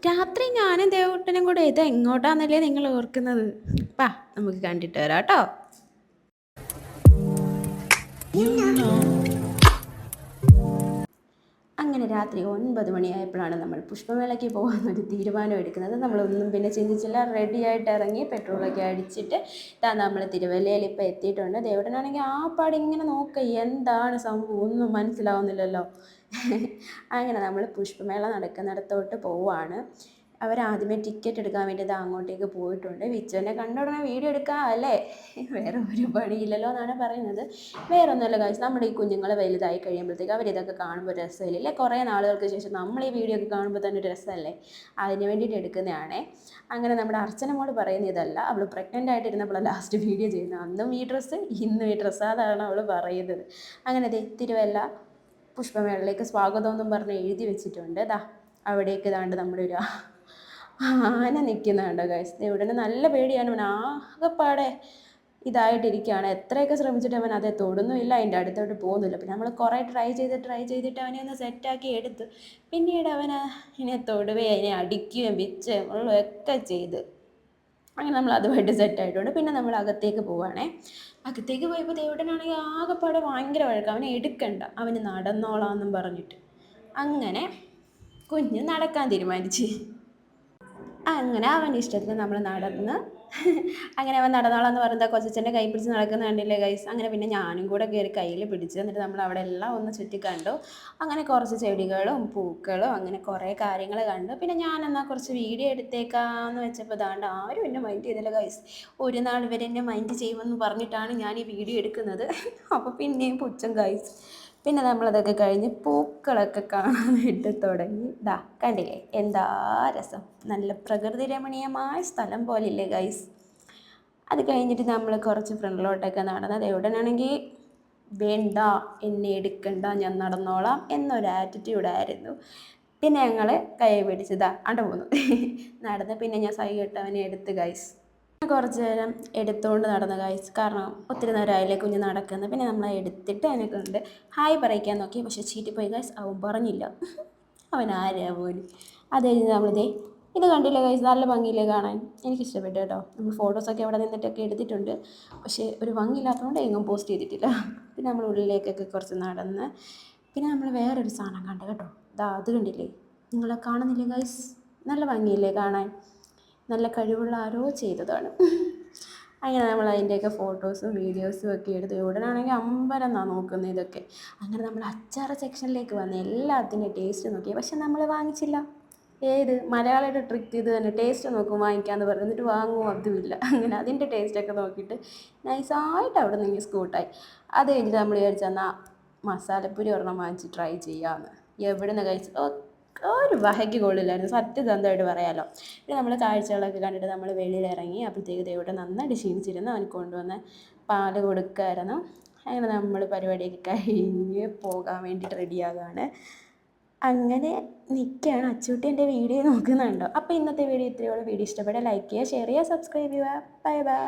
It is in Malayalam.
രാത്രി ഞാനും ദേവൂട്ടനും കൂടെ ഇത് എങ്ങോട്ടാന്നല്ലേ നിങ്ങൾ ഓർക്കുന്നത്? വാ നമുക്ക് കണ്ടിട്ട് വരാം കേട്ടോ. അങ്ങനെ രാത്രി 9 മണിയായപ്പോഴാണ് നമ്മൾ പുഷ്പമേളയ്ക്ക് പോകാമെന്നൊരു തീരുമാനം എടുക്കുന്നത്. നമ്മളൊന്നും പിന്നെ ചിന്തിച്ചില്ല, റെഡിയായിട്ട് ഇറങ്ങി പെട്രോളൊക്കെ അടിച്ചിട്ട് നമ്മൾ തിരുവല്ലയിൽ ഇപ്പോൾ എത്തിയിട്ടുണ്ട്. ദേവട്ടനാണെങ്കിൽ ആ പാടി ഇങ്ങനെ നോക്കുക, എന്താണ് സംഭവം ഒന്നും മനസ്സിലാവുന്നില്ലല്ലോ. അങ്ങനെ നമ്മൾ പുഷ്പമേള നടക്കുന്നിടത്തോട്ട് പോവുകയാണ്. അവരാദ്യമേ ടിക്കറ്റ് എടുക്കാൻ വേണ്ടി അങ്ങോട്ടേക്ക് പോയിട്ടുണ്ട്. വിച്ചുവിനെ കണ്ട ഉടനെ വീഡിയോ എടുക്കാം അല്ലേ, വേറെ ഒരു പണിയില്ലല്ലോ എന്നാണ് പറയുന്നത്. വേറെ ഒന്നുമല്ല കാര്യം, നമ്മുടെ ഈ കുഞ്ഞുങ്ങൾ വലുതായി കഴിയുമ്പോഴത്തേക്ക് അവരിതൊക്കെ കാണുമ്പോൾ രസമില്ലേ, കുറേ നാളുകൾക്ക് ശേഷം നമ്മൾ ഈ വീഡിയോ ഒക്കെ കാണുമ്പോൾ തന്നെ രസമല്ലേ, അതിന് വേണ്ടിയിട്ട് എടുക്കുന്നതാണേ. അങ്ങനെ നമ്മുടെ അർച്ചന മോള് പറയുന്ന ഇതല്ല, അവൾ പ്രഗ്നൻ്റ് ആയിട്ടിരുന്നപ്പോഴാണ് ലാസ്റ്റ് വീഡിയോ ചെയ്യുന്നത്. അന്നും ഈ ഡ്രസ്സ് ഇന്നും ഈ ഡ്രസ്സ്, അതാണ് അവൾ പറയുന്നത്. അങ്ങനെ തിരുവല്ല പുഷ്പമേളയിലേക്ക് സ്വാഗതം എന്നും പറഞ്ഞ് എഴുതി വെച്ചിട്ടുണ്ട്. അവിടേക്ക് താണ്ട് നമ്മുടെ ഒരു ആന നിൽക്കുന്നുണ്ടോ ഗൈസ്. ഇവിടുന്ന് നല്ല പേടിയാണ്. അവൻ ആകെപ്പാടെ ഇതായിട്ടിരിക്കുകയാണ്. എത്രയൊക്കെ ശ്രമിച്ചിട്ട് അവൻ അതേ തൊടുന്നുമില്ല, അതിൻ്റെ അടുത്തോട്ട് പോകുന്നില്ല. പിന്നെ നമ്മൾ കുറേ ട്രൈ ചെയ്തിട്ട് അവനെ ഒന്ന് സെറ്റാക്കി എടുത്ത് പിന്നീട് അവൻ അതിനെ തൊടുകയും അതിനെ അടിക്കുകയും വിച്ചുകയും ഉള്ളതൊക്കെ ചെയ്ത് അങ്ങനെ നമ്മൾ അതുമായിട്ട് സെറ്റായിട്ടുണ്ട്. പിന്നെ നമ്മൾ അകത്തേക്ക് പോവുകയാണേ. അകത്തേക്ക് പോയപ്പോൾ ദേവട്ടനാണെങ്കിൽ ആകെപ്പാടെ ഭയങ്കര വഴക്കം. അവനെ എടുക്കണ്ട, അവന് നടന്നോളാമെന്നും പറഞ്ഞിട്ട് അങ്ങനെ കുഞ്ഞ് നടക്കാൻ തീരുമാനിച്ച്. അങ്ങനെ അവൻ്റെ ഇഷ്ടത്തിന് നമ്മൾ നടന്ന് അങ്ങനെ അവൻ നടന്നോളാന്ന് പറയുന്നത് കൊച്ചച്ഛൻ്റെ കൈ പിടിച്ച് നടക്കുന്ന കണ്ടില്ലേ ഗൈസ്. അങ്ങനെ പിന്നെ ഞാനും കൂടെ കയറി കയ്യിൽ പിടിച്ച് എന്നിട്ട് നമ്മൾ അവിടെ എല്ലാം ഒന്ന് ചുറ്റി കണ്ടു. അങ്ങനെ കുറച്ച് ചെടികളും പൂക്കളും അങ്ങനെ കുറേ കാര്യങ്ങൾ കണ്ടു. പിന്നെ ഞാനെന്നാൽ കുറച്ച് വീഡിയോ എടുത്തേക്കാന്ന് വെച്ചപ്പോൾ ദാണ്ട് ആരും എന്നെ മൈൻഡ് ചെയ്തില്ല ഗൈസ്. ഒരു നാൾ ഇവരെന്നെ മൈൻഡ് ചെയ്യുമെന്ന് പറഞ്ഞിട്ടാണ് ഞാൻ ഈ വീഡിയോ എടുക്കുന്നത്. അപ്പോൾ പിന്നെയും പുച്ഛം ഗൈസ്. പിന്നെ നമ്മളതൊക്കെ കഴിഞ്ഞ് പൂക്കളൊക്കെ കാണാനായിട്ട് തുടങ്ങി. കണ്ടില്ലേ എന്താ രസം, നല്ല പ്രകൃതി രമണീയമായ സ്ഥലം പോലില്ലേ ഗൈസ്. അത് കഴിഞ്ഞിട്ട് നമ്മൾ കുറച്ച് ഫ്രണ്ടിലോട്ടൊക്കെ നടന്നത്. എവിടെയാണെങ്കിൽ വേണ്ട, എന്നെ എടുക്കണ്ട, ഞാൻ നടന്നോളാം എന്നൊരു ആറ്റിറ്റ്യൂഡായിരുന്നു. പിന്നെ ഞങ്ങൾ കൈ പിടിച്ചതാ അണ്ട പോന്നു നടന്ന്. പിന്നെ ഞാൻ സൈ ഇട്ടവനെ എടുത്ത് ഗൈസ്. കുറച്ച് നേരം എടുത്തുകൊണ്ട് നടന്ന ഗൈസ്, കാരണം ഒത്തിരി നേരമായില്ലേ കുഞ്ഞ് നടക്കുന്നത്. പിന്നെ നമ്മൾ എടുത്തിട്ട് അവനെ കൊണ്ട് ഹായ് പറയിക്കാൻ നോക്കി, പക്ഷെ ചീറ്റിപ്പോയി ഗൈസ്, അവൻ പറഞ്ഞില്ല. അവൻ ആരാ പോലും. അത് കഴിഞ്ഞ് നമ്മളിതേ ഇത് കണ്ടില്ല ഗൈസ്, നല്ല ഭംഗിയില്ലേ കാണാൻ, എനിക്കിഷ്ടപ്പെട്ടു കേട്ടോ. നമ്മൾ ഫോട്ടോസൊക്കെ അവിടെ നിന്നിട്ടൊക്കെ എടുത്തിട്ടുണ്ട്, പക്ഷേ ഒരു ഭംഗിയില്ലാത്തതുകൊണ്ട് എങ്ങും പോസ്റ്റ് ചെയ്തിട്ടില്ല. പിന്നെ നമ്മൾ ഉള്ളിലേക്കൊക്കെ കുറച്ച് നടന്ന് പിന്നെ നമ്മൾ വേറൊരു സാധനം കണ്ടു കേട്ടോ. അത് കണ്ടില്ലേ, നിങ്ങളെ കാണുന്നില്ലേ ഗൈസ്, നല്ല ഭംഗിയില്ലേ കാണാൻ, നല്ല കഴിവുള്ള ആരോ ചെയ്തതാണ്. അങ്ങനെ നമ്മൾ അതിൻ്റെയൊക്കെ ഫോട്ടോസും വീഡിയോസും ഒക്കെ എടുത്ത് ഉടനാണെങ്കിൽ അമ്പരം എന്നാണ് നോക്കുന്നത് ഇതൊക്കെ. അങ്ങനെ നമ്മൾ അച്ചാർ സെക്ഷനിലേക്ക് വന്ന് എല്ലാത്തിൻ്റെ ടേസ്റ്റ് നോക്കി, പക്ഷെ നമ്മൾ വാങ്ങിച്ചില്ല. ഏത് മലയാളിയുടെ ട്രിക്ക് ഇത് തന്നെ, ടേസ്റ്റ് നോക്കും വാങ്ങിക്കാമെന്ന് പറഞ്ഞു, എന്നിട്ട് വാങ്ങുമോ അതുമില്ല. അങ്ങനെ അതിൻ്റെ ടേസ്റ്റൊക്കെ നോക്കിയിട്ട് നൈസായിട്ട് അവിടെ നിന്ന് സ്കൂട്ടായി. അത് കഴിഞ്ഞിട്ട് നമ്മൾ വിചാരിച്ചെന്നാൽ മസാലപ്പൂരി ഒരെണ്ണം വാങ്ങിച്ച് ട്രൈ ചെയ്യാമെന്ന്. എവിടെ നിന്ന് കഴിച്ചു ഒരു വഹയ്ക്ക് കൊള്ളില്ലായിരുന്നു, സത്യസന്ധമായിട്ട് പറയാമല്ലോ. പിന്നെ നമ്മൾ കാഴ്ചകളൊക്കെ കണ്ടിട്ട് നമ്മൾ വെളിയിലിറങ്ങി. അപ്പോഴത്തേക്ക് ദേവട്ടെ നന്നായിട്ട് ക്ഷീണിച്ചിരുന്നു. അവന് കൊണ്ടുവന്ന് പാല് കൊടുക്കുമായിരുന്നു. അങ്ങനെ നമ്മൾ പരിപാടിയൊക്കെ കഴിഞ്ഞ് പോകാൻ വേണ്ടിയിട്ട് റെഡിയാകുകയാണ്. അങ്ങനെ നിൽക്കുകയാണ്. അച്ചൂട്ടി എൻ്റെ വീഡിയോ നോക്കുന്നുണ്ടോ. അപ്പോൾ ഇന്നത്തെ വീഡിയോ ഇത്രയുള്ള വീഡിയോ ഇഷ്ടപ്പെട്ടാൽ ലൈക്ക് ചെയ്യുക, ഷെയർ ചെയ്യുക, സബ്സ്ക്രൈബ് ചെയ്യുക. Bye bye.